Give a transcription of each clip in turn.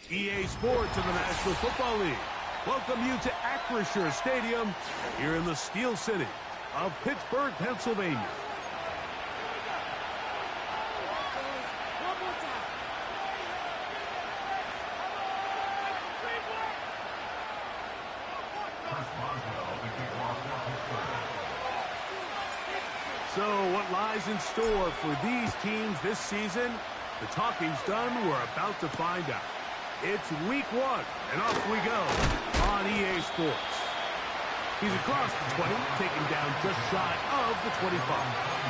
EA Sports and the National Football League welcome you to Acrisure Stadium here in the Steel City of Pittsburgh, Pennsylvania. So what lies in store for these teams this season? The talking's done. We're about to find out. It's week 1, and off we go on EA Sports. He's across the 20, taken down just shy of the 25.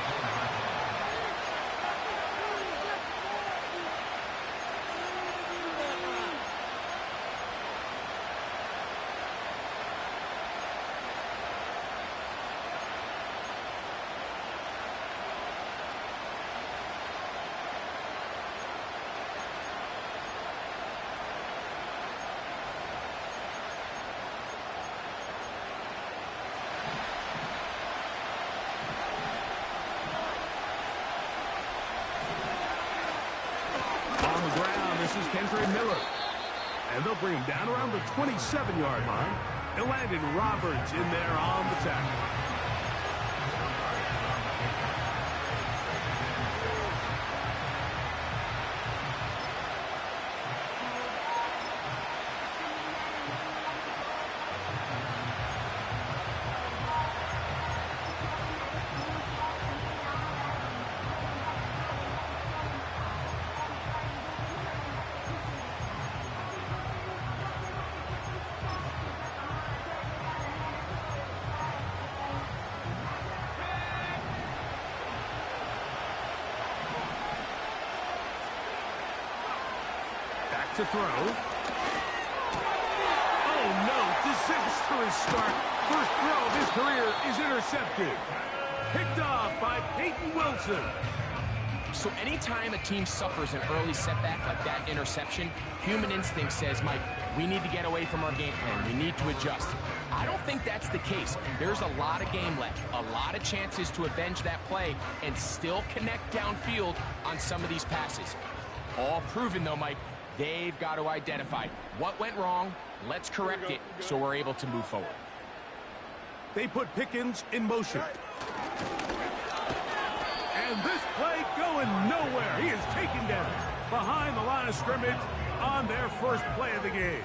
Miller. And they'll bring him down around the 27-yard line. And landed Roberts in there on the tackle. To throw. Oh, no. Disastrous start. First throw of his career is intercepted. Picked off by Peyton Wilson. So anytime a team suffers an early setback like that interception, human instinct says, Mike, we need to get away from our game plan. We need to adjust. I don't think that's the case. There's a lot of game left, a lot of chances to avenge that play and still connect downfield on some of these passes. All proven, though, Mike. They've got to identify what went wrong. Let's correct it so we're able to move forward. They put Pickens in motion. And this play going nowhere. He is taken down behind the line of scrimmage on their first play of the game.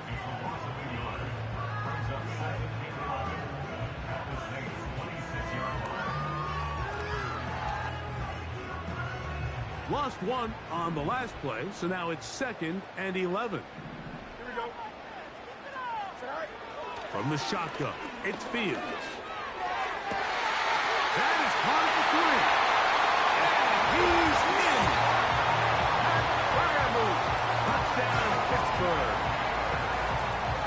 Lost one on the last play, so now it's 2nd and 11. Here we go. From the shotgun, it's Fields. That is caught at the 3. And he's in. Fire move. Touchdown, Pittsburgh.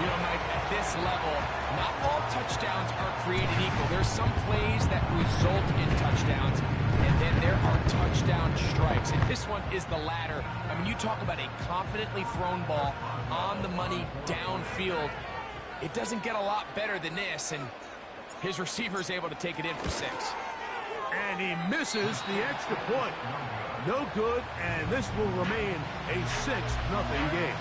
You know, Mike, at this level, not all touchdowns are created equal. There's some plays that result in touchdowns, and then there are touchdown strikes. And this one is the latter. I mean, you talk about a confidently thrown ball on the money downfield. It doesn't get a lot better than this, and his receiver is able to take it in for 6. And he misses the extra point. No good, and this will remain a 6-0 game.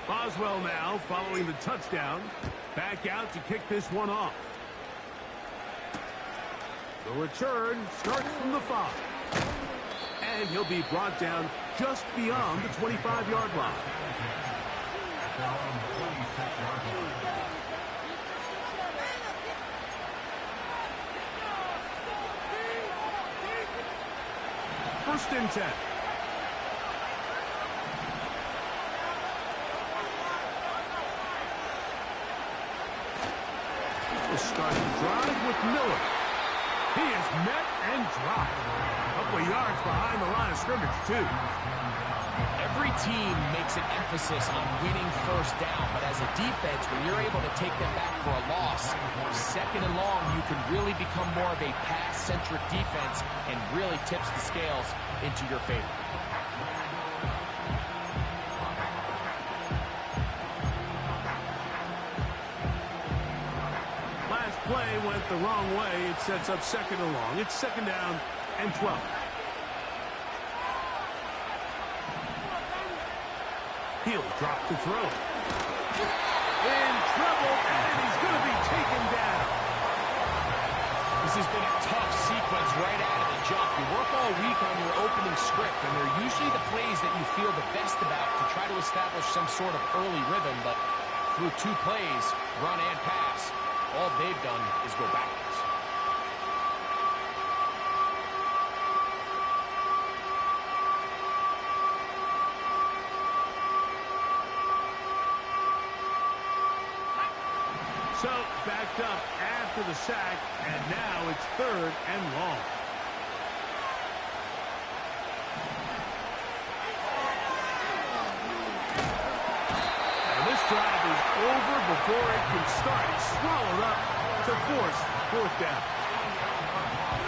Boswell now following the touchdown. Back out to kick this one off. The return starts from the 5. And he'll be brought down just beyond the 25-yard line. First and 10. Start the drive with Miller. He is met and dropped. A couple of yards behind the line of scrimmage, too. Every team makes an emphasis on winning first down, but as a defense, when you're able to take them back for a loss, 2nd and long, you can really become more of a pass-centric defense and really tips the scales into your favor. Play went the wrong way. It sets up 2nd and long. It's 2nd down and 12. He'll drop to throw. In trouble, and he's going to be taken down. This has been a tough sequence right out of the jump. You work all week on your opening script, and they're usually the plays that you feel the best about to try to establish some sort of early rhythm, but through 2 plays, run and pass, all they've done is go backwards. So, backed up after the sack, and now it's 3rd and long. And this drive is over before it can start. It's swallowed up to force 4th down.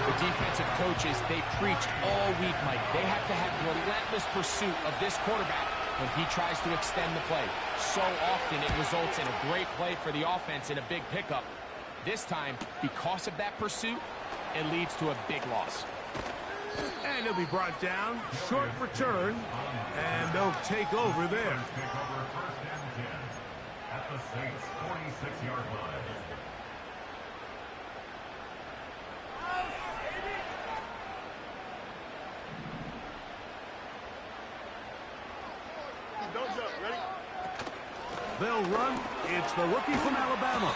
The defensive coaches, they preached all week, Mike. They have to have relentless pursuit of this quarterback when he tries to extend the play. So often it results in a great play for the offense and a big pickup. This time, because of that pursuit, it leads to a big loss. And he'll be brought down, short return, and they'll take over there. At the Saints' 46-yard line. They'll run. It's the rookie from Alabama.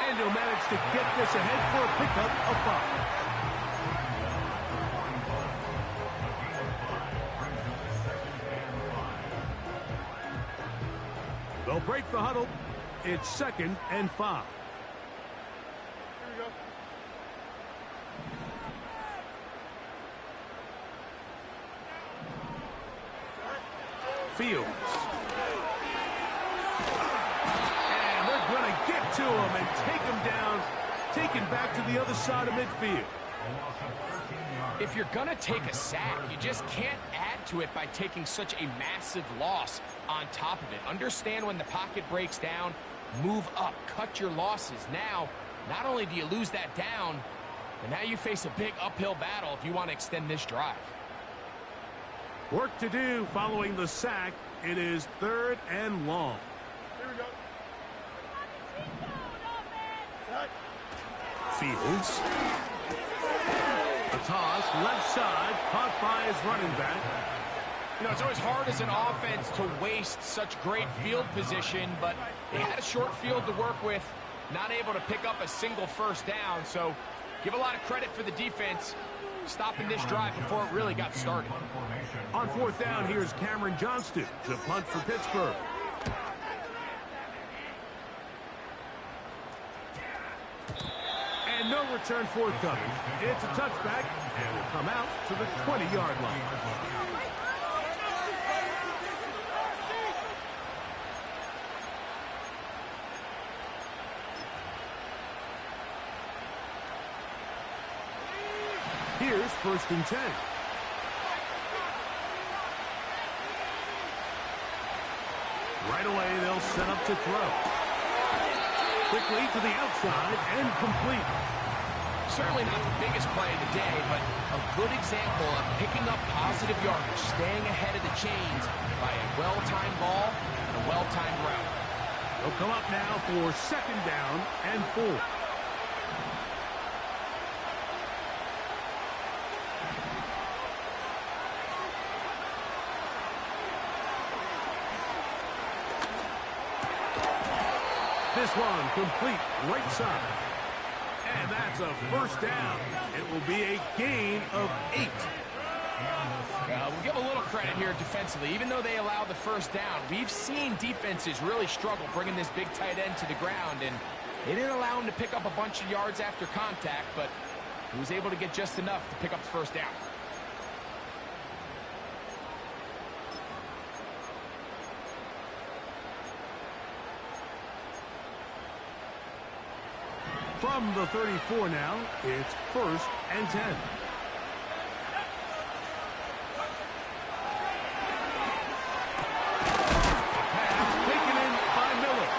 And he'll manage to get this ahead for a pickup of 5. They'll break the huddle. It's 2nd and 5. Fields. And they're going to get to him and take him down, taken back to the other side of midfield. If you're going to take a sack, you just can't add to it by taking such a massive loss on top of it. Understand when the pocket breaks down, move up, cut your losses. Now, not only do you lose that down, but now you face a big uphill battle if you want to extend this drive. Work to do following the sack. It is 3rd and long. Here we go. Fields. A toss, left side, caught by his running back. You know, it's always hard as an offense to waste such great field position, but they had a short field to work with, not able to pick up a single first down, so give a lot of credit for the defense stopping this drive before it really got started. On 4th down, here's Cameron Johnston to punt for Pittsburgh. And no return forthcoming. It's a touchback, and will come out to the 20-yard line. Here's 1st and 10. Right away, they'll set up to throw. Quickly to the outside and complete. Certainly not the biggest play of the day, but a good example of picking up positive yardage, staying ahead of the chains by a well-timed ball and a well-timed route. They'll come up now for 2nd down and 4. This one complete right side. And that's a 1st down. It will be a gain of 8. We'll give a little credit here defensively. Even though they allow the 1st down, we've seen defenses really struggle bringing this big tight end to the ground, and they didn't allow him to pick up a bunch of yards after contact, but he was able to get just enough to pick up the 1st down. From the 34 now, it's 1st and 10. Pass taken in by Miller.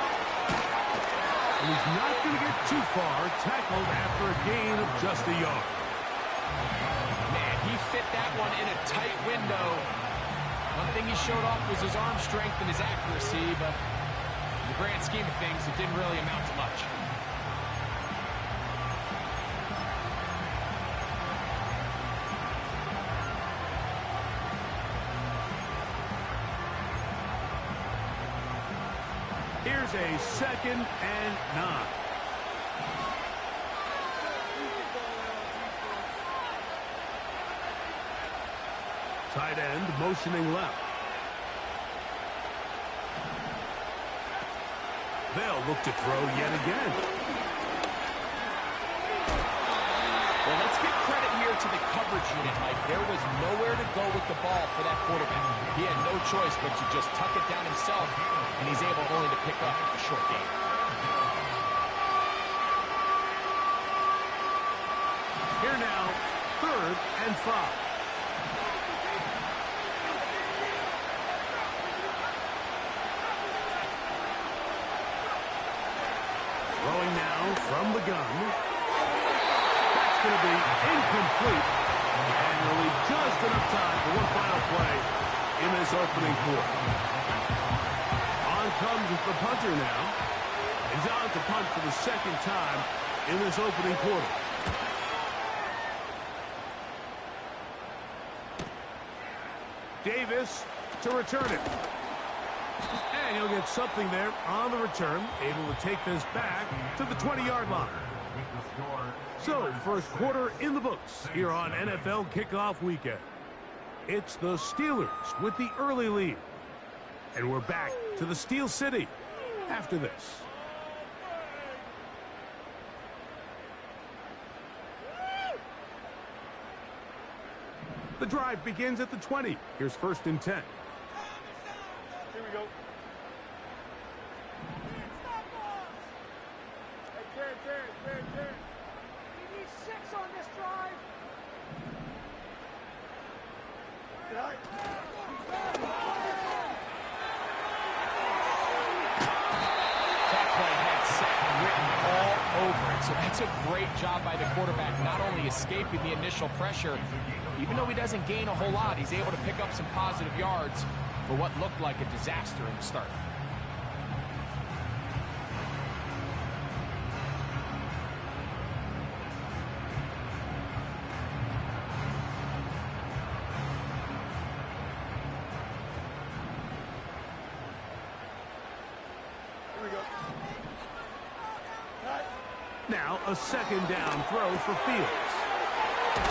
And he's not going to get too far, tackled after a gain of just a yard. Man, he fit that one in a tight window. One thing he showed off was his arm strength and his accuracy, but in the grand scheme of things, it didn't really amount to much. Here's a 2nd and 9. Tight end motioning left. They'll look to throw yet again. Well, let's give credit here to the coverage unit, Mike. There was nowhere to go with the ball for that quarterback. He had no choice but to just tuck it down himself, and he's able only to pick up a short gain. Here now, 3rd and 5. Throwing now from the gun. That's going to be incomplete. And really just enough time for one final play in this opening quarter. On comes the punter now. He's on to punt for the 2nd time in this opening quarter. Davis to return it. And he'll get something there on the return, able to take this back to the 20-yard line. So, first quarter in the books here on NFL Kickoff Weekend. It's the Steelers with the early lead. And we're back to the Steel City after this. The drive begins at the 20. Here's 1st and 10. Here we go. Hey, Jared. We need 6 on this drive. That play had sack written all over it, so that's a great job by the quarterback, not only escaping the initial pressure. Even though he doesn't gain a whole lot, he's able to pick up some positive yards for what looked like a disaster in the start. Here we go. Now a 2nd down throw for Fields.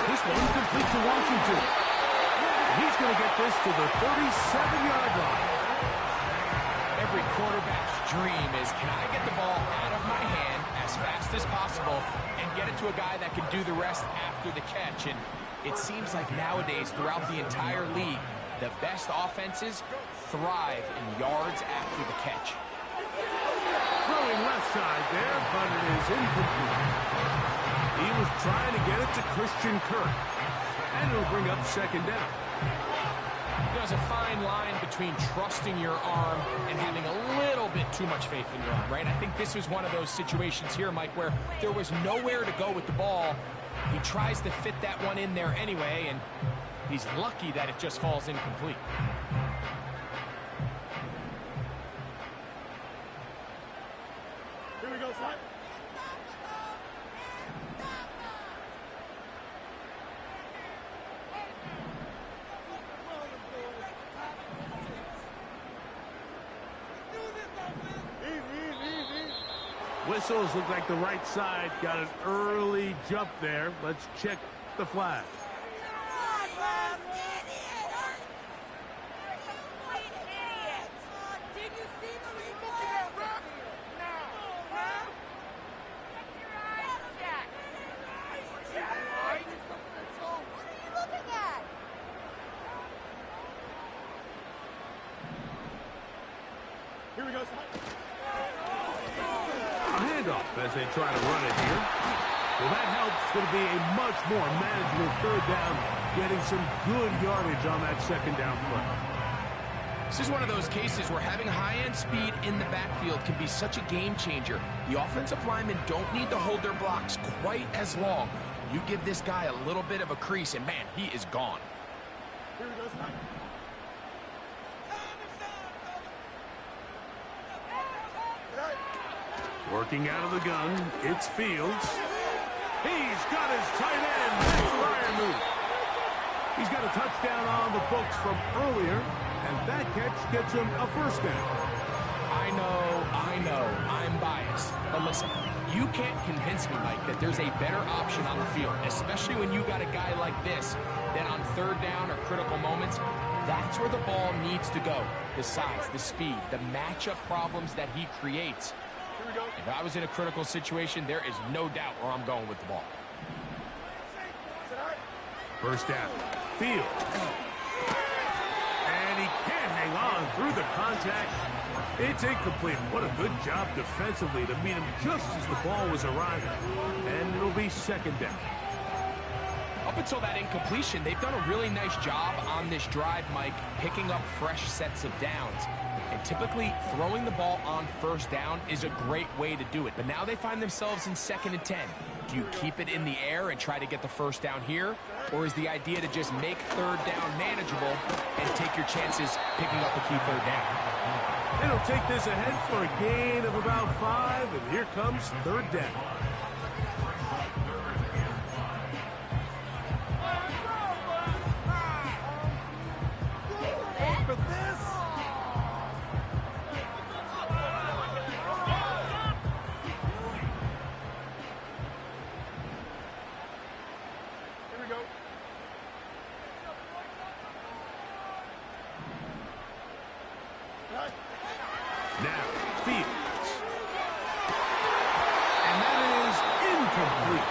This one's complete to Washington. He's going to get this to the 37-yard line. Every quarterback's dream is, can I get the ball out of my hand as fast as possible and get it to a guy that can do the rest after the catch? And it seems like nowadays, throughout the entire league, the best offenses thrive in yards after the catch. Throwing left side there, but it is incomplete. He was trying to get it to Christian Kirk. And it'll bring up 2nd down. There's a fine line between trusting your arm and having a little bit too much faith in your arm, right? I think this was one of those situations here, Mike, where there was nowhere to go with the ball. He tries to fit that one in there anyway, and he's lucky that it just falls incomplete. Here we go, son. Whistles look like the right side got an early jump there. Let's check the flag. Here we go, son. A handoff as they try to run it here. Well, that helps. It's going to be a much more manageable 3rd down, getting some good yardage on that 2nd down play. This is one of those cases where having high-end speed in the backfield can be such a game changer. The offensive linemen don't need to hold their blocks quite as long. You give this guy a little bit of a crease, and man, he is gone. Here we go, son. Working out of the gun, it's Fields. He's got his tight end. Nice fire move. He's got a touchdown on the books from earlier, and that catch gets him a first down. I know, I'm biased. But listen, you can't convince me, Mike, that there's a better option on the field, especially when you got a guy like this, that on third down or critical moments, that's where the ball needs to go. The size, the speed, the matchup problems that he creates. If I was in a critical situation, there is no doubt where I'm going with the ball. First down. Fields. And he can't hang on through the contact. It's incomplete. What a good job defensively to meet him just as the ball was arriving. And it'll be second down. Up until that incompletion, they've done a really nice job on this drive, Mike, picking up fresh sets of downs. And typically, throwing the ball on first down is a great way to do it. But now they find themselves in 2nd and 10. Do you keep it in the air and try to get the first down here? Or is the idea to just make third down manageable and take your chances picking up a key third down? It'll take this ahead for a gain of about 5, and here comes third down. Now, Fields. And that is incomplete.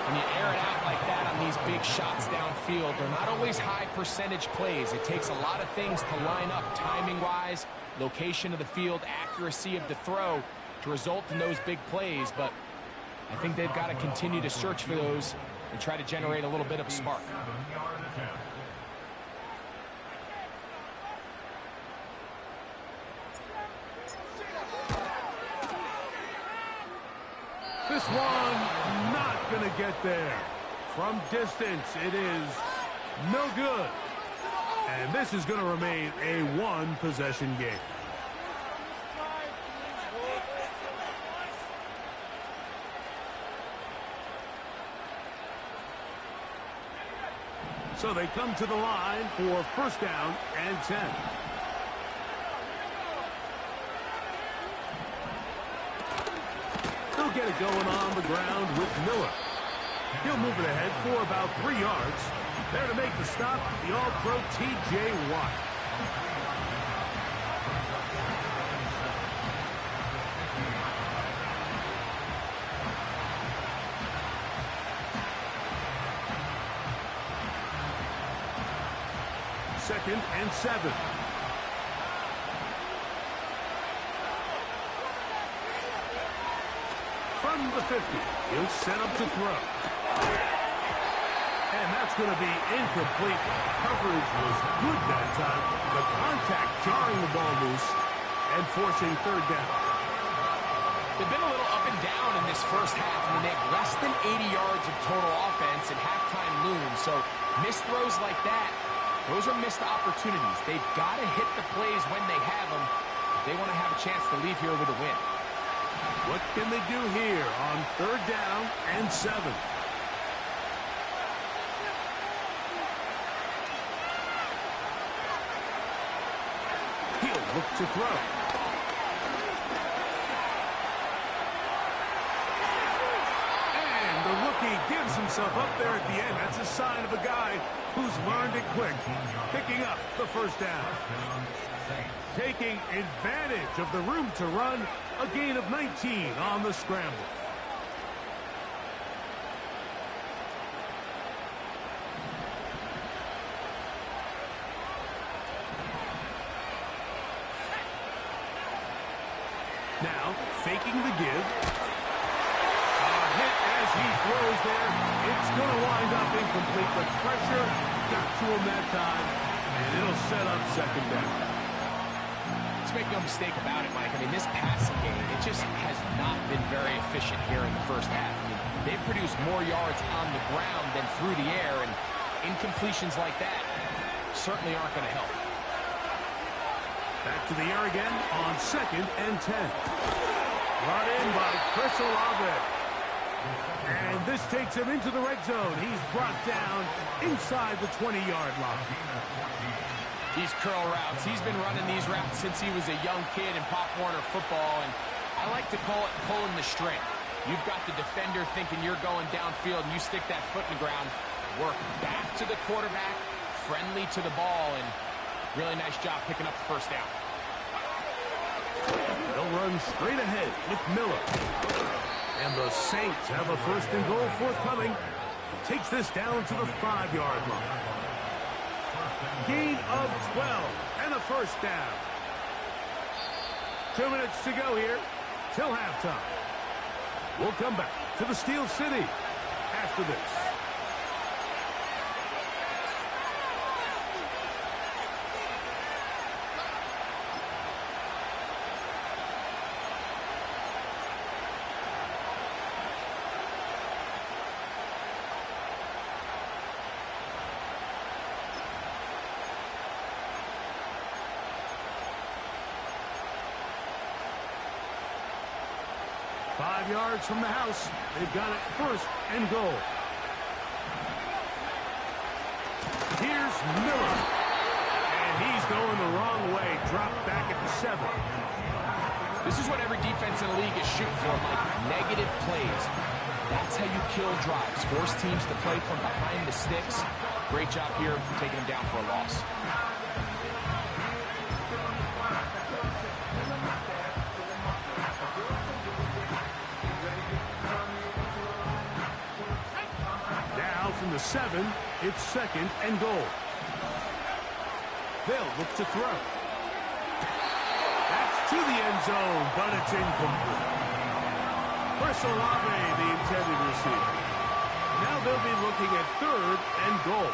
When you air it out like that on these big shots downfield, they're not always high percentage plays. It takes a lot of things to line up timing-wise, location of the field, accuracy of the throw to result in those big plays. But I think they've got to continue to search for those and try to generate a little bit of a spark. This one not going to get there. From distance, it is no good. And this is going to remain a one-possession game. So they come to the line for first down and 10. They'll get it going on the ground with Miller. He'll move it ahead for about 3 yards. There to make the stop, the All-Pro T.J. Watt. Second and 7. From the 50, he'll set up to throw. And that's going to be incomplete. Coverage was good that time. The contact jarring the ball loose and forcing third down. They've been a little up and down in this first half. I mean, they have less than 80 yards of total offense and halftime looms. So missed throws like that, those are missed opportunities. They've got to hit the plays when they have them if they want to have a chance to leave here with a win. What can they do here on third down and 7? He'll look to throw. And the rookie gives himself up there at the end. That's a sign of a guy who's learned it quick, picking up the first down. Taking advantage of the room to run, a gain of 19 on the scramble. Now, faking the give. A hit as he throws there. It's going to wind up incomplete, but pressure got to him that time, and it'll set up second down. Let's make no mistake about it, Mike. I mean, this passing game, it just has not been very efficient here in the first half. I mean, they've produced more yards on the ground than through the air, and incompletions like that certainly aren't going to help. Back to the air again on second and 10. Brought in by Chris Olave. And this takes him into the red zone. He's brought down inside the 20-yard line. These curl routes, he's been running these routes since he was a young kid in Pop Warner football, and I like to call it pulling the string. You've got the defender thinking you're going downfield, and you stick that foot in the ground, work back to the quarterback, friendly to the ball, and really nice job picking up the first down. They'll run straight ahead with Miller. And the Saints have a 1st and goal forthcoming. Takes this down to the 5-yard line. Gain of 12 and a first down. 2 minutes to go here till halftime. We'll come back to the Steel City after this. Yards from the house. They've got it 1st and goal. Here's Miller. And he's going the wrong way. Dropped back at the 7. This is what every defense in the league is shooting for, Mike. Negative plays. That's how you kill drives. Force teams to play from behind the sticks. Great job here, taking them down for a loss. From the 7, it's 2nd and goal. They'll look to throw. That's to the end zone, but it's incomplete. Chris Olave, the intended receiver. Now they'll be looking at 3rd and goal.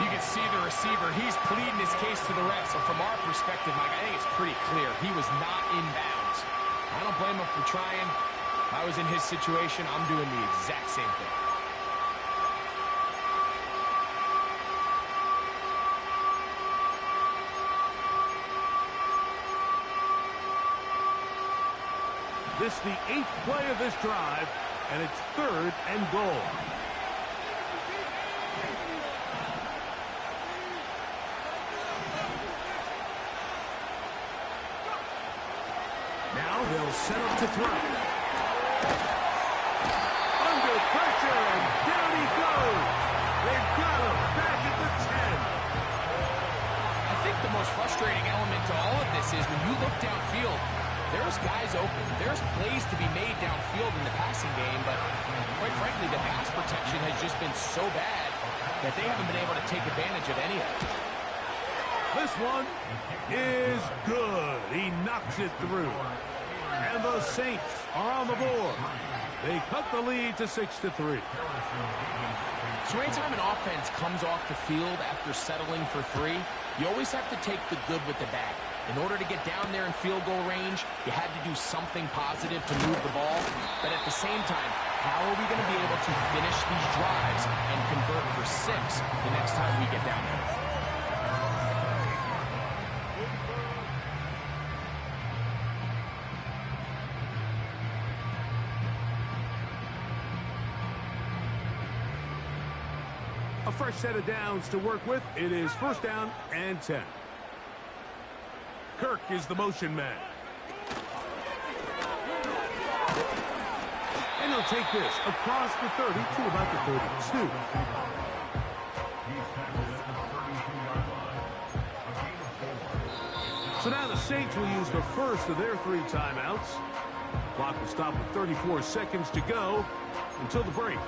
You can see the receiver. He's pleading his case to the ref. So from our perspective, Mike, I think it's pretty clear. He was not in bounds. I don't blame him for trying. If I was in his situation, I'm doing the exact same thing. This is the 8th play of this drive, and it's 3rd and goal. Now they'll set up to throw. Under pressure, and down he goes. They've got him back at the 10. I think the most frustrating element to all of this is when you look downfield, there's guys open. There's plays to be made downfield in the passing game, but quite frankly, the pass protection has just been so bad that they haven't been able to take advantage of any of it. This one is good. He knocks it through. And the Saints are on the board. They cut the lead to 6-3. So anytime an offense comes off the field after settling for 3, you always have to take the good with the bad. In order to get down there in field goal range, you had to do something positive to move the ball. But at the same time, how are we going to be able to finish these drives and convert for 6 the next time we get down there? A fresh set of downs to work with. It is 1st down and 10. Kirk is the motion man. And he'll take this across the 30 to about the 32. So now the Saints will use the first of their 3 timeouts. Clock will stop with 34 seconds to go until the break.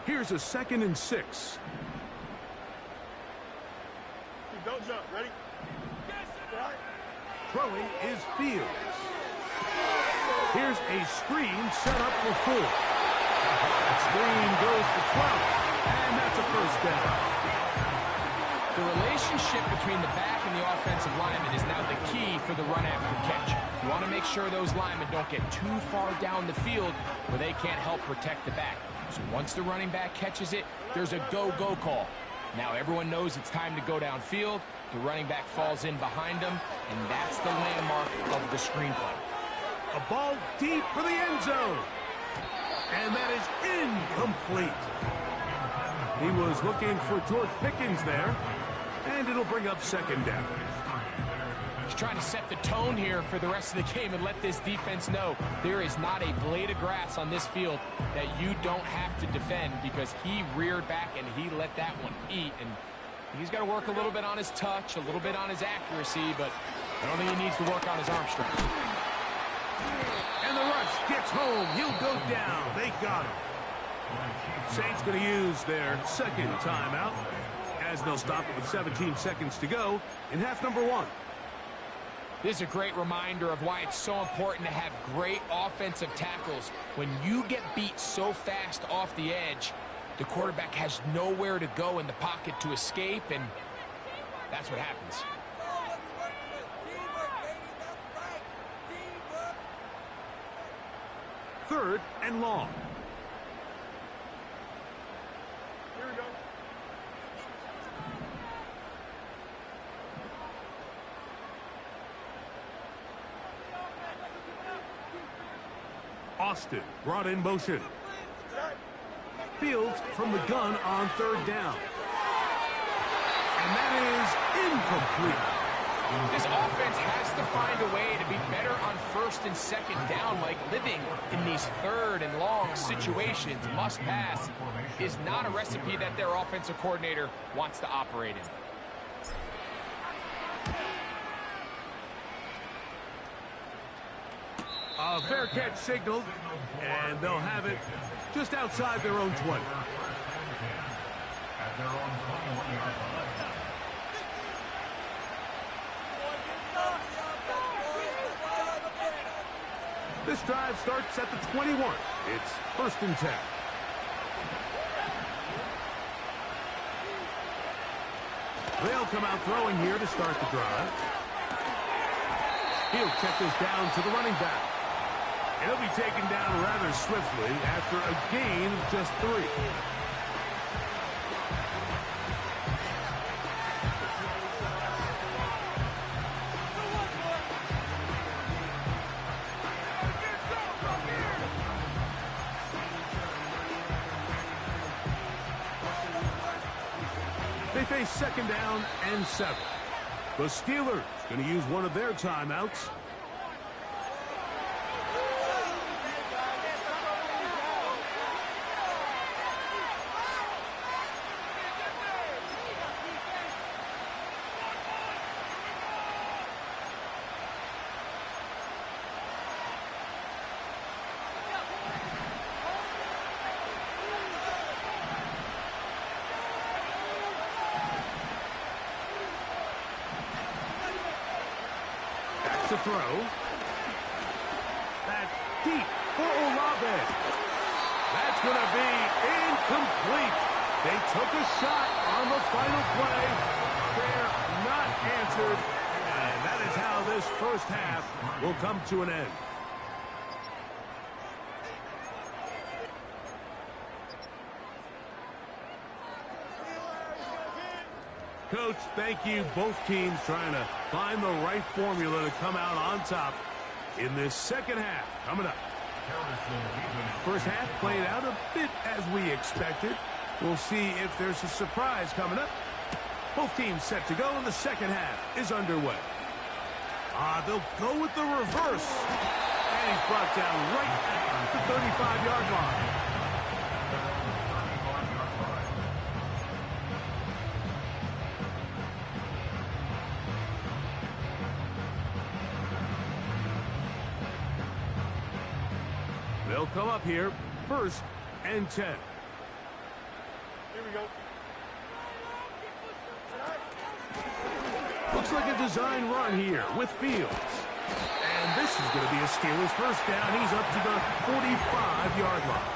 Here's a 2nd and 6. Don't jump. Ready? Throwing is Fields. Here's a screen set up for 4. That screen goes for 12, and that's a 1st down. The relationship between the back and the offensive lineman is now the key for the run after catch. You want to make sure those linemen don't get too far down the field where they can't help protect the back. So once the running back catches it, there's a go-go call. Now everyone knows it's time to go downfield. The running back falls in behind him, and that's the landmark of the screenplay. A ball deep for the end zone. And that is incomplete. He was looking for George Pickens there, and it'll bring up second down. He's trying to set the tone here for the rest of the game and let this defense know there is not a blade of grass on this field that you don't have to defend, because he reared back and he let that one eat. And he's got to work a little bit on his touch, a little bit on his accuracy, but I don't think he needs to work on his arm strength. And the rush gets home. He'll go down. They got him. Saints going to use their second timeout as they'll stop it with 17 seconds to go in half number 1. This is a great reminder of why it's so important to have great offensive tackles. When you get beat so fast off the edge, the quarterback has nowhere to go in the pocket to escape, and that's what happens. Third and long. Here we go. Austin brought in motion. Fields from the gun on third down. And that is incomplete. This offense has to find a way to be better on first and second down, like living in these third and long situations. Must pass is not a recipe that their offensive coordinator wants to operate in. A fair catch signaled, and they'll have it just outside their own 20. At their own 21-yard line. This drive starts at the 21. It's first and 10. They'll come out throwing here to start the drive. He'll check this down to the running back. He'll be taken down rather swiftly after a gain of just 3. They face second down and 7. The Steelers going to use one of their timeouts. To throw. That's deep for Olave. That's going to be incomplete. They took a shot on the final play. They're not answered. And that is how this first half will come to an end. Coach, thank you. Both teams trying to find the right formula to come out on top in this second half. Coming up. First half played out a bit as we expected. We'll see if there's a surprise coming up. Both teams set to go, and the second half is underway. They'll go with the reverse. And he's brought down right at the 35-yard line. They'll come up here, first and 10. Here we go. Looks like a design run here with Fields. And this is going to be a Steelers first down. He's up to the 45-yard line.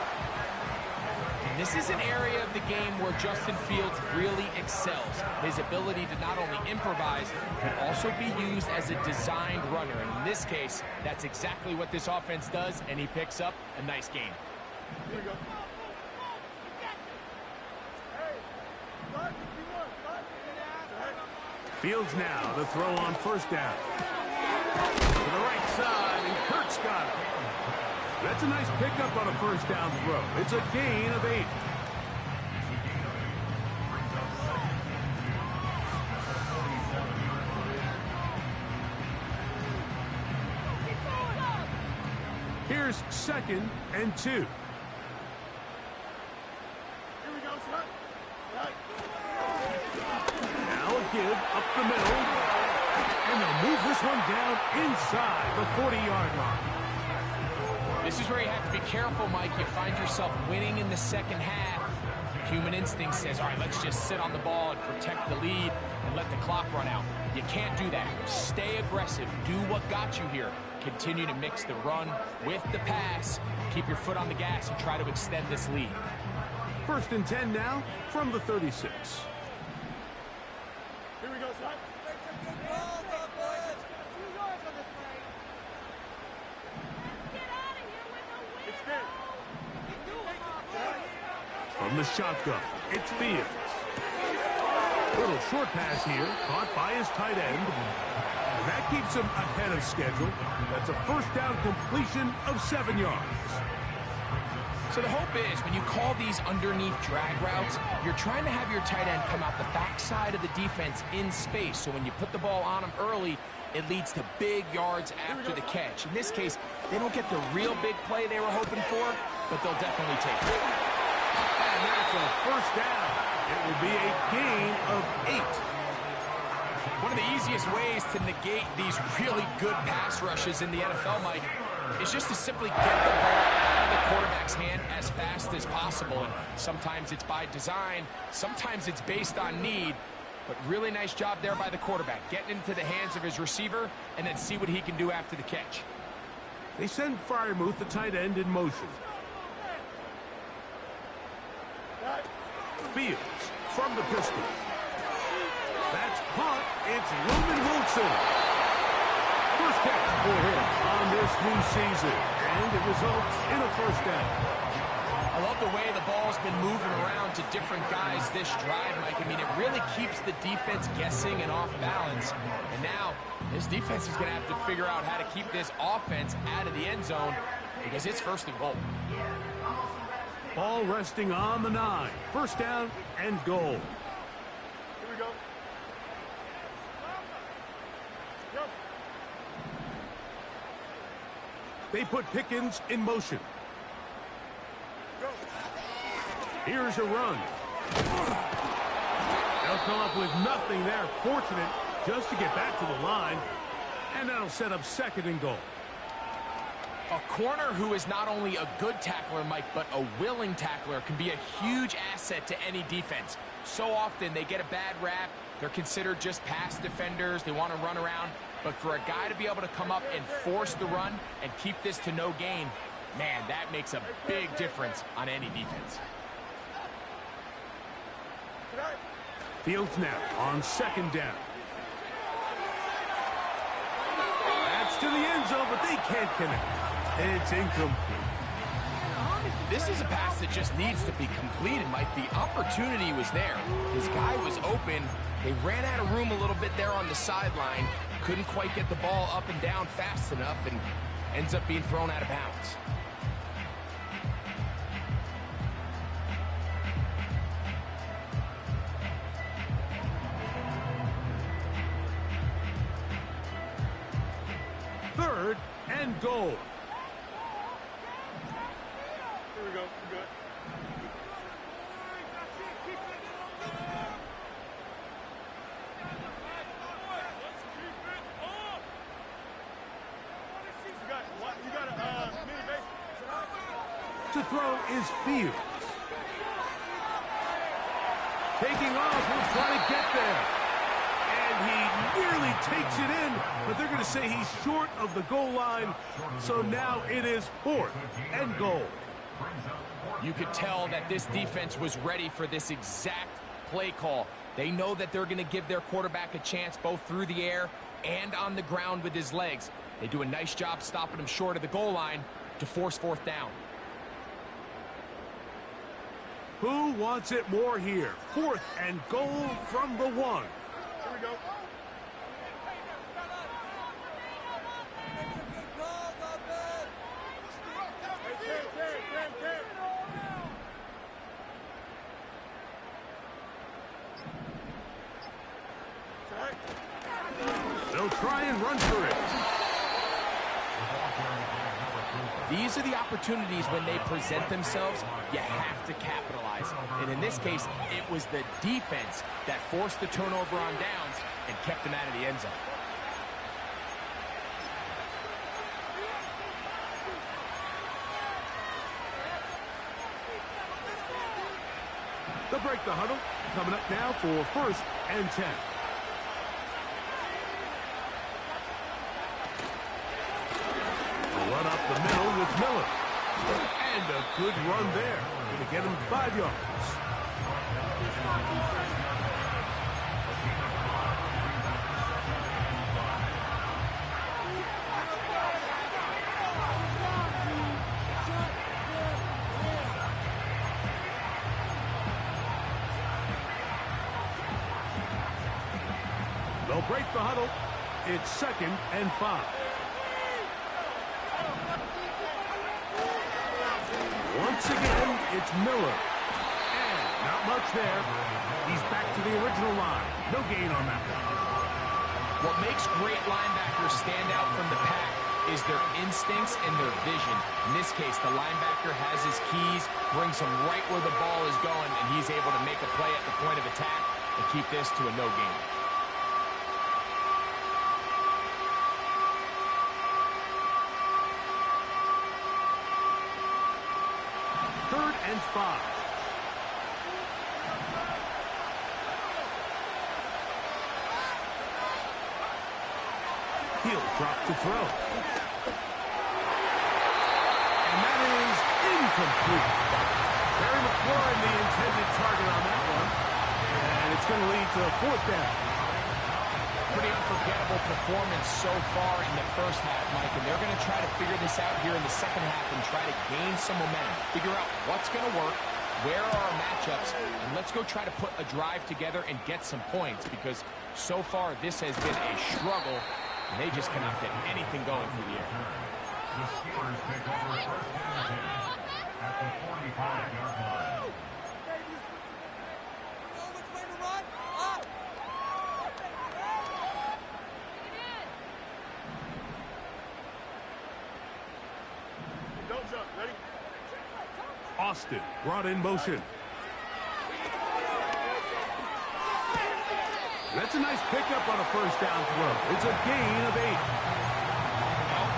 This is an area of the game where Justin Fields really excels. His ability to not only improvise, but also be used as a designed runner. In this case, that's exactly what this offense does, and he picks up a nice gain. Here we go. Fields now to throw on first down. To the right side, and Kirk's got it. That's a nice pickup on a first down throw. It's a gain of 8. Here's 2nd and 2. Here we go, son. Right. Now a give up the middle. And they'll move this one down inside the 40-yard line. This is where you have to be careful, Mike. You find yourself winning in the second half. Human instinct says, all right, let's just sit on the ball and protect the lead and let the clock run out. You can't do that. Stay aggressive. Do what got you here. Continue to mix the run with the pass. Keep your foot on the gas and try to extend this lead. 1st and 10 now from the 36. Here we go, son. From the shotgun, it's Fields. Little short pass here, caught by his tight end. And that keeps him ahead of schedule. That's a first down completion of 7 yards. So the hope is when you call these underneath drag routes, you're trying to have your tight end come out the backside of the defense in space. So when you put the ball on him early, it leads to big yards after the catch. In this case, they don't get the real big play they were hoping for, but they'll definitely take it. And that's a first down. It will be a gain of 8. One of the easiest ways to negate these really good pass rushes in the NFL, Mike, is just to simply get the ball out of the quarterback's hand as fast as possible. And sometimes it's by design, sometimes it's based on need. But really nice job there by the quarterback, getting into the hands of his receiver and then see what he can do after the catch. They send Freiermuth, the tight end, in motion. Fields from the pistol. That's caught. It's Roman Wilson. First catch for him on this new season. And it results in a first down. I love the way the ball's been moving around to different guys this drive, Mike. I mean, it really keeps the defense guessing and off balance. And now, this defense is going to have to figure out how to keep this offense out of the end zone because it's 1st and goal. Ball resting on the 9. First down and goal. Here we go. Go. They put Pickens in motion. Go. Here's a run. They'll come up with nothing there. Fortunate just to get back to the line. And that'll set up 2nd and goal. A corner who is not only a good tackler, Mike, but a willing tackler can be a huge asset to any defense. So often they get a bad rap. They're considered just pass defenders. They want to run around. But for a guy to be able to come up and force the run and keep this to no gain, man, that makes a big difference on any defense. Fields now on 2nd down. That's to the end zone, but they can't connect. It's incomplete. This is a pass that just needs to be completed, Mike. The opportunity was there. His guy was open. They ran out of room a little bit there on the sideline. Couldn't quite get the ball up and down fast enough and ends up being thrown out of bounds. Third and goal. Here we go. Good. To throw is Fields. Taking off, he'll try to get there. And he nearly takes it in, but they're going to say he's short of the goal line. So now it is 4th and goal. Brings up You could tell that this defense was ready for this exact play call. They know that they're going to give their quarterback a chance both through the air and on the ground with his legs. They do a nice job stopping him short of the goal line to force fourth down. Who wants it more here? 4th and goal from the 1. Here we go. They'll try and run for it. These are the opportunities when they present themselves, you have to capitalize. And in this case, it was the defense that forced the turnover on downs and kept them out of the end zone. They'll break the huddle. Coming up now for 1st and 10. Run up the middle with Miller. And a good run there. Going to get him 5 yards. They'll break the huddle. It's 2nd and 5. Once again, it's Miller. And not much there. He's back to the original line. No gain on that one. What makes great linebackers stand out from the pack is their instincts and their vision. In this case, the linebacker has his keys, brings him right where the ball is going, and he's able to make a play at the point of attack and keep this to a no gain. And 5. He'll drop to throw. And that is incomplete. Terry McLaurin, the intended target on that one. And it's going to lead to a 4th down. Pretty unforgettable performance so far in the first half, Mike, and they're going to try to figure this out here in the second half and try to gain some momentum, figure out what's going to work, where are our matchups, and let's go try to put a drive together and get some points, because so far this has been a struggle, and they just cannot get anything going through the air. The Steelers take over 1st and 10 at the 45-yard line. Austin brought in motion. That's a nice pickup on a 1st down throw. It's a gain of 8.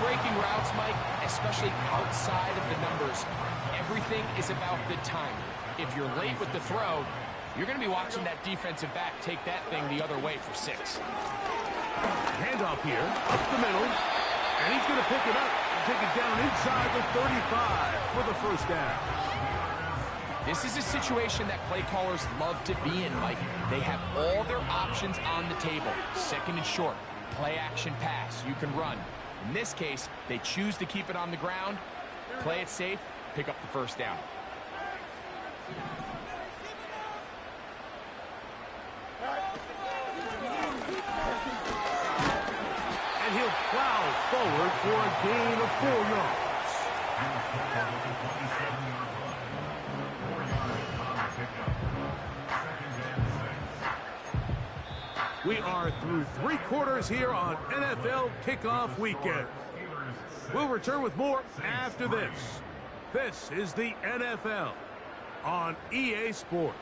Breaking routes, Mike, especially outside of the numbers, everything is about the timing. If you're late with the throw, you're going to be watching that defensive back take that thing the other way for 6. Handoff here, up the middle, and he's going to pick it up and take it down inside the 35 for the 1st down. This is a situation that play callers love to be in, Mike. They have all their options on the table. 2nd and short, play action pass, you can run. In this case, they choose to keep it on the ground, play it safe, pick up the 1st down. And he'll plow forward for a gain of 4 yards. We are through 3 quarters here on NFL Kickoff Weekend. We'll return with more after this. This is the NFL on EA Sports.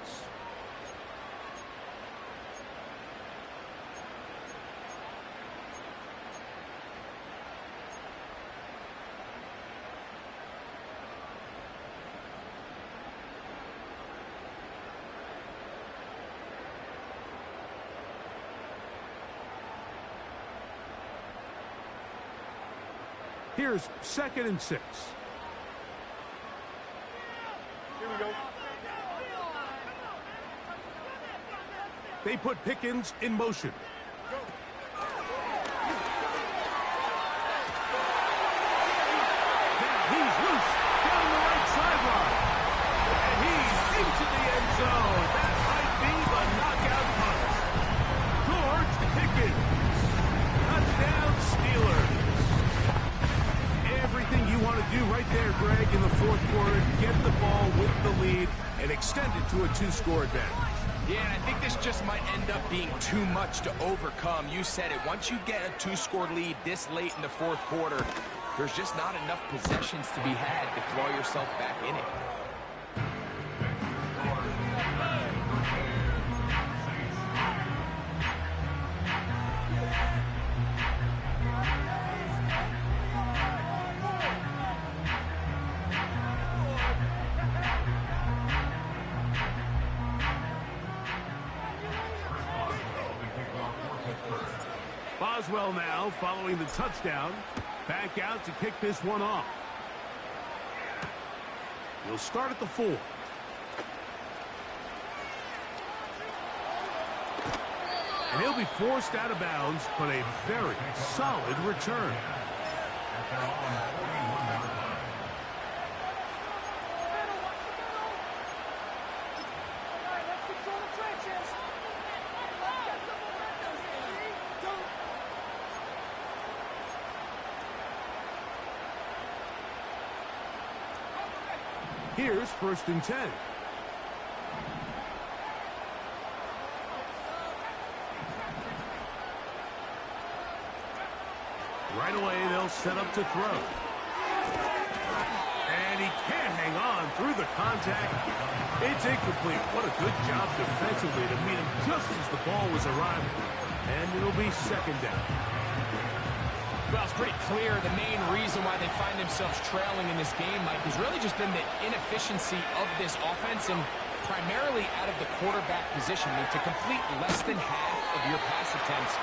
Here's 2nd and 6. go. They put Pickens in motion. Now he's loose down the right sideline. And he's into the end zone. That might be the knockout punch. George Pickens. Touchdown Steelers. Everything you want to do right there, Greg, in the fourth quarter. Get the ball with the lead and extend it to a 2-score advantage. Yeah, and I think this just might end up being too much to overcome. You said it. Once you get a 2-score lead this late in the fourth quarter, there's just not enough possessions to be had to claw yourself back in it. Boswell now following the touchdown. Back out to kick this one off. He'll start at the 4. And he'll be forced out of bounds, but a very solid return. Here's 1st and 10. Right away, they'll set up to throw. And he can't hang on through the contact. It's incomplete. What a good job defensively to meet him just as the ball was arriving. And it'll be 2nd down. Well, it's pretty clear the main reason why they find themselves trailing in this game, Mike, has really just been the inefficiency of this offense and primarily out of the quarterback position. I mean, to complete less than half of your pass attempts,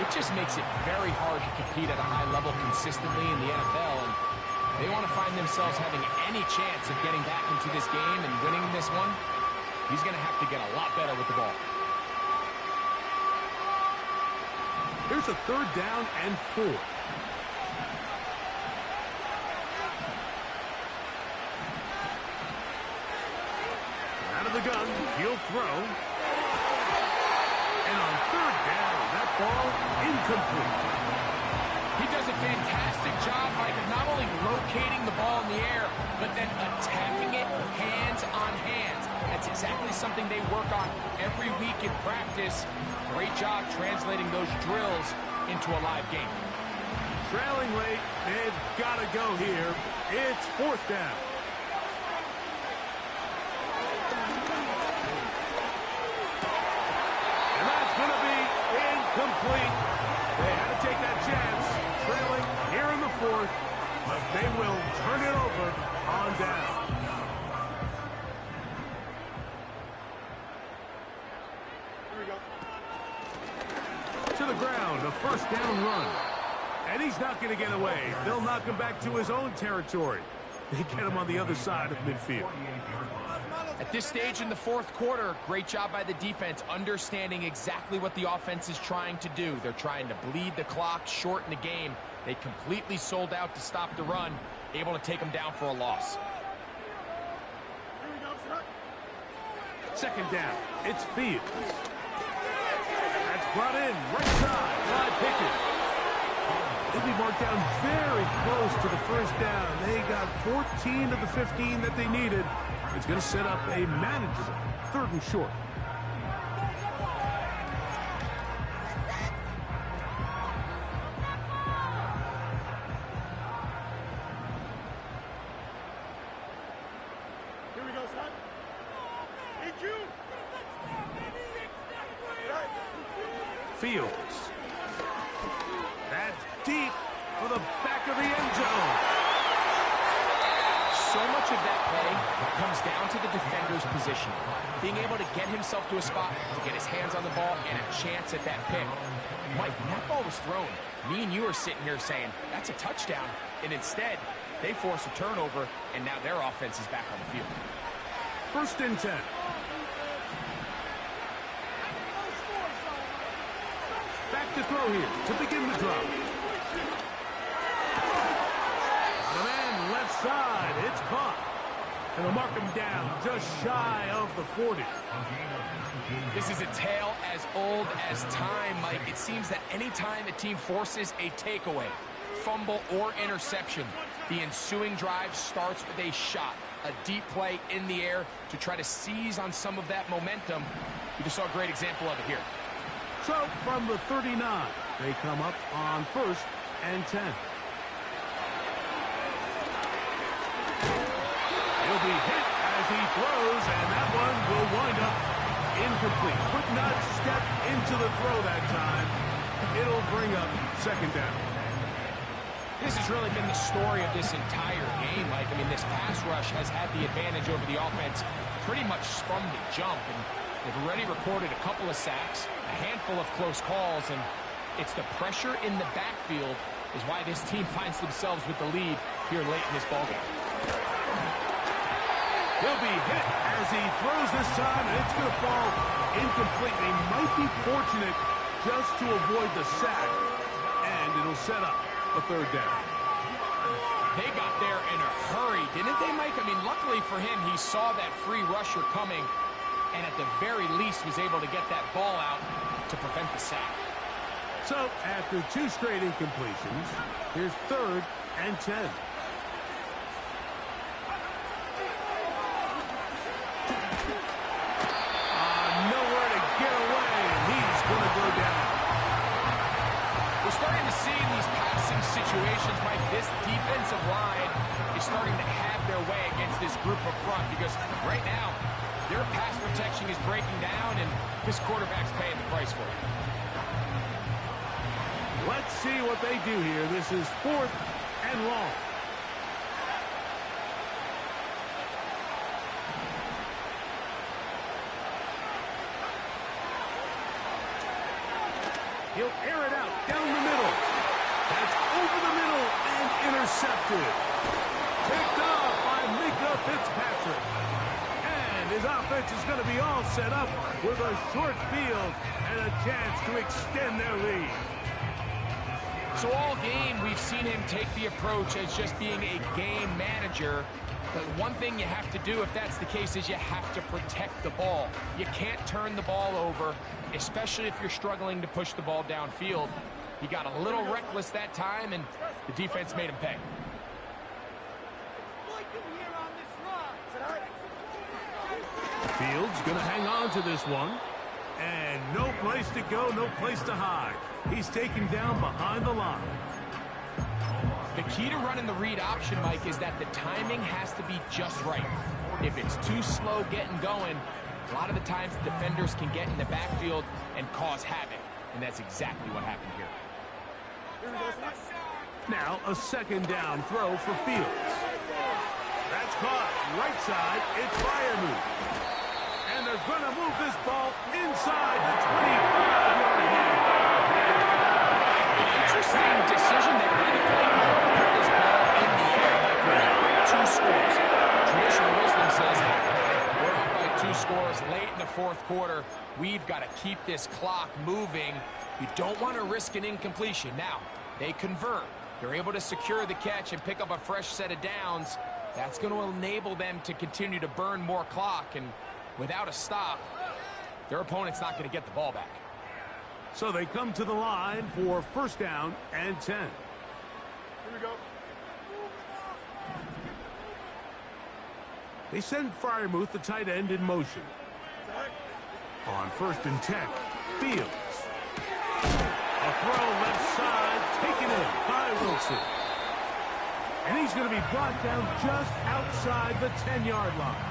it just makes it very hard to compete at a high level consistently in the NFL. And they want to find themselves having any chance of getting back into this game and winning this one. He's going to have to get a lot better with the ball. Here's a 3rd down and 4. Out of the gun, he'll throw. And on 3rd down, that ball incomplete. He does a fantastic job, Mike, of not only locating the ball in the air, but then attacking it hands on hands. That's exactly something they work on every week in practice. Great job translating those drills into a live game. Trailing late, they've got to go here. It's 4th down. And that's going to be incomplete. They had to take that chance, trailing here in the 4th, but they will turn it over on down. Here we go. To the ground, a 1st down run. And he's not going to get away. They'll knock him back to his own territory. They get him on the other side of midfield. At this stage in the fourth quarter, great job by the defense, understanding exactly what the offense is trying to do. They're trying to bleed the clock, shorten the game. They completely sold out to stop the run, able to take them down for a loss. Here we go, sir. 2nd down, it's Fields. That's brought in, right side, by Pickens. They'll be marked down very close to the 1st down. They got 14 of the 15 that they needed. It's going to set up a manageable 3rd and short. Here we go, son. EQ. Fields. That's deep for the back of the end zone. So much of that play comes down to the defender's position. Being able to get himself to a spot, to get his hands on the ball, and a chance at that pick. Mike, when that ball was thrown, me and you are sitting here saying, that's a touchdown. And instead, they force a turnover, and now their offense is back on the field. First and 10. Back to throw here to begin the drive. On a man left side. It's caught. And they'll mark him down just shy of the 40. This is a tale as old as time, Mike. It seems that any time a team forces a takeaway, fumble, or interception, the ensuing drive starts with a shot, a deep play in the air to try to seize on some of that momentum. We just saw a great example of it here. So from the 39, they come up on first and 10. He'll be hit as he throws, and that one will wind up incomplete. Could not step into the throw that time. It'll bring up second down. This has really been the story of this entire game, Mike. I mean, this pass rush has had the advantage over the offense pretty much from the jump, and they've already recorded a couple of sacks, a handful of close calls, and it's the pressure in the backfield is why this team finds themselves with the lead here late in this ballgame. He'll be hit as he throws this time, and it's going to fall incomplete. They might be fortunate just to avoid the sack, and it'll set up a third down. They got there in a hurry, didn't they, Mike? I mean, luckily for him, he saw that free rusher coming, and at the very least was able to get that ball out to prevent the sack. So, after 2 straight incompletions, here's third and 10. Nowhere to get away, and he's going to go down. We're starting to see in these passing situations, Mike, this defensive line is starting to have their way against this group up front because right now, their pass protection is breaking down, and this quarterback's paying the price for it. Let's see what they do here. This is fourth and long. He'll air it out down the middle. That's over the middle and intercepted. Picked off by Mika Fitzpatrick. And his offense is going to be all set up with a short field and a chance to extend their lead. So all game, we've seen him take the approach as just being a game manager. But one thing you have to do if that's the case is you have to protect the ball. You can't turn the ball over, especially if you're struggling to push the ball downfield. He got a little reckless that time, and the defense made him pay. Fields going to hang on to this one. And no place to go, no place to hide. He's taken down behind the line. The key to running the read option, Mike, is that the timing has to be just right. If it's too slow getting going, a lot of the times defenders can get in the backfield and cause havoc. And that's exactly what happened here. Now a second down throw for Fields. That's caught. Right side, it's Freiermuth. And they're going to move this ball inside the 25-yard line. Interesting decision there by the play caller to put this ball in the air. Like we're up by 2 scores. Traditional wisdom says, we're up by 2 scores late in the 4th quarter. We've got to keep this clock moving. You don't want to risk an incompletion. Now, they convert. They're able to secure the catch and pick up a fresh set of downs. That's going to enable them to continue to burn more clock. And without a stop, their opponent's not going to get the ball back. So they come to the line for first down and 10. Here we go. They send Freiermuth, the tight end, in motion. On first and 10, Fields. A throw left side, taken in by Wilson. And he's going to be brought down just outside the 10-yard line.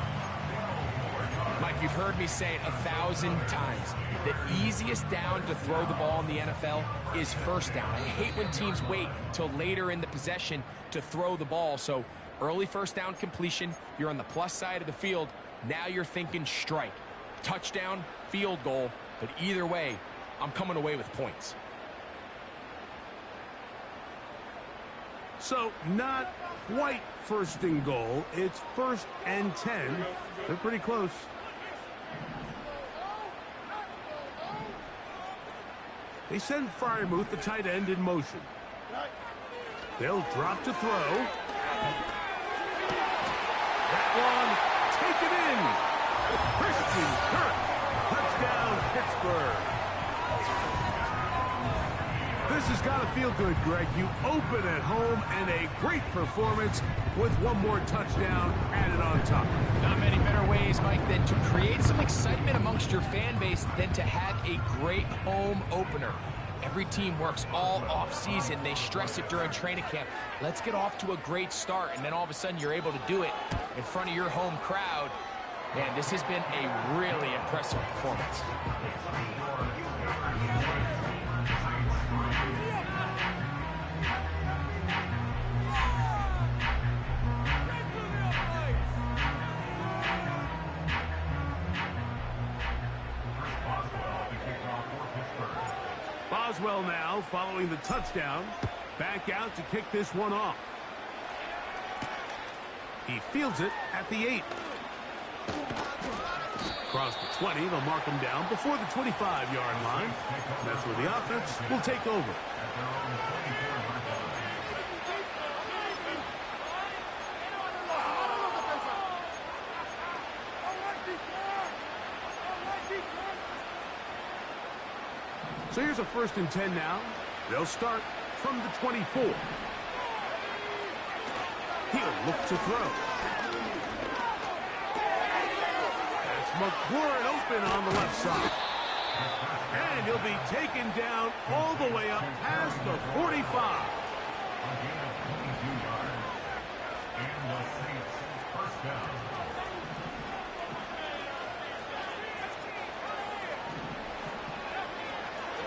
Mike, you've heard me say it 1,000 times. The easiest down to throw the ball in the NFL is first down. I hate when teams wait till later in the possession to throw the ball. So early first down completion, you're on the plus side of the field. Now you're thinking strike. Touchdown, field goal. But either way, I'm coming away with points. So not quite first and goal. It's 1st and 10. They're pretty close. They send Fryermuth, the tight end, in motion. They'll drop to throw. That one taken in. Christian Kirk. Touchdown, Pittsburgh. This has got to feel good, Greg. You open at home and a great performance with one more touchdown added on top. Not many better ways, Mike, than to create some excitement amongst your fan base than to have a great home opener. Every team works all off-season. They stress it during training camp. Let's get off to a great start, and then all of a sudden you're able to do it in front of your home crowd. Man, this has been a really impressive performance. Boswell now following the touchdown. Back out to kick this one off. He fields it at the 8. Across the 20, they'll mark him down before the 25-yard line. That's where the offense will take over. So here's a 1st and 10 now. They'll start from the 24. He'll look to throw. That's McLaurin open on the left side. And he'll be taken down all the way up past the 45.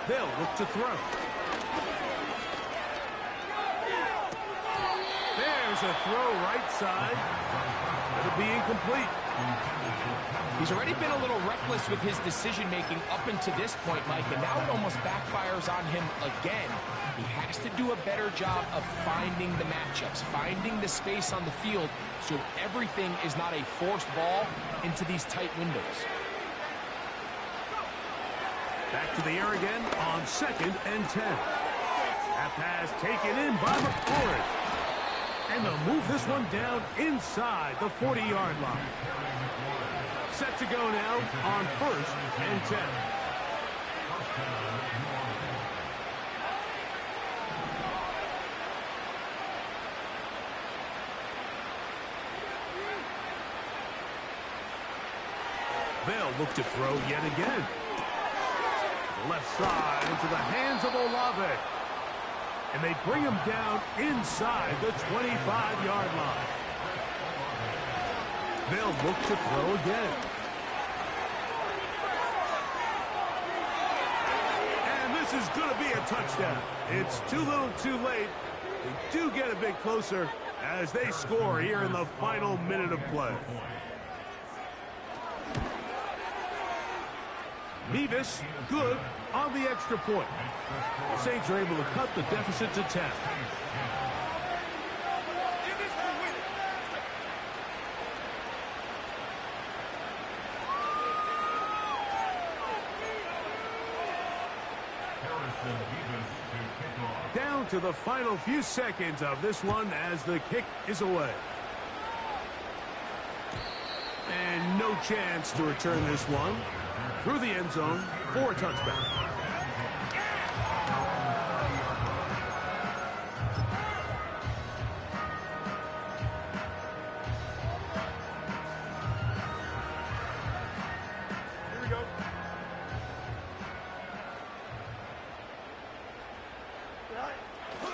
They'll look to throw. There's a throw right side. It'll be incomplete. He's already been a little reckless with his decision-making up until this point, Mike, and now it almost backfires on him again. He has to do a better job of finding the matchups, finding the space on the field, so everything is not a forced ball into these tight windows. Back to the air again on 2nd and 10. That pass taken in by McLaurin. And they'll move this one down inside the 40-yard line. Set to go now on 1st and 10. They'll look to throw yet again. Left side into the hands of Olave. And they bring him down inside the 25-yard line. They'll look to throw again. And this is going to be a touchdown. It's too little too late. They do get a bit closer as they score here in the final minute of play. Mevis, good on the extra point. The Saints are able to cut the deficit to 10. Down to the final few seconds of this one as the kick is away. And no chance to return this one through the end zone for a touchback. Here we go.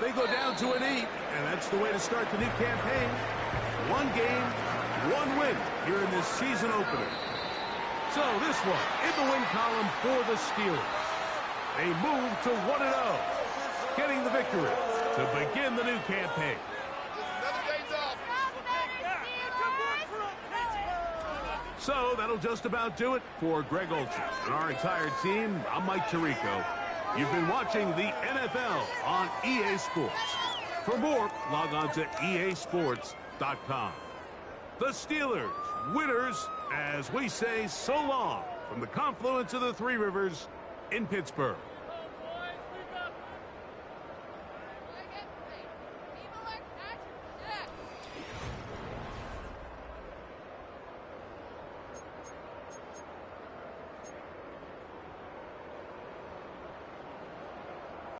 They go down to an 8, and that's the way to start the new campaign. One game, one win here in this season opener. So this one in the win column for the Steelers. They move to 1-0, getting the victory to begin the new campaign. So that'll just about do it for Greg Olsen and our entire team. I'm Mike Tirico. You've been watching the NFL on EA Sports. For more, log on to easports.com. The Steelers, winners, as we say so long from the confluence of the Three Rivers in Pittsburgh.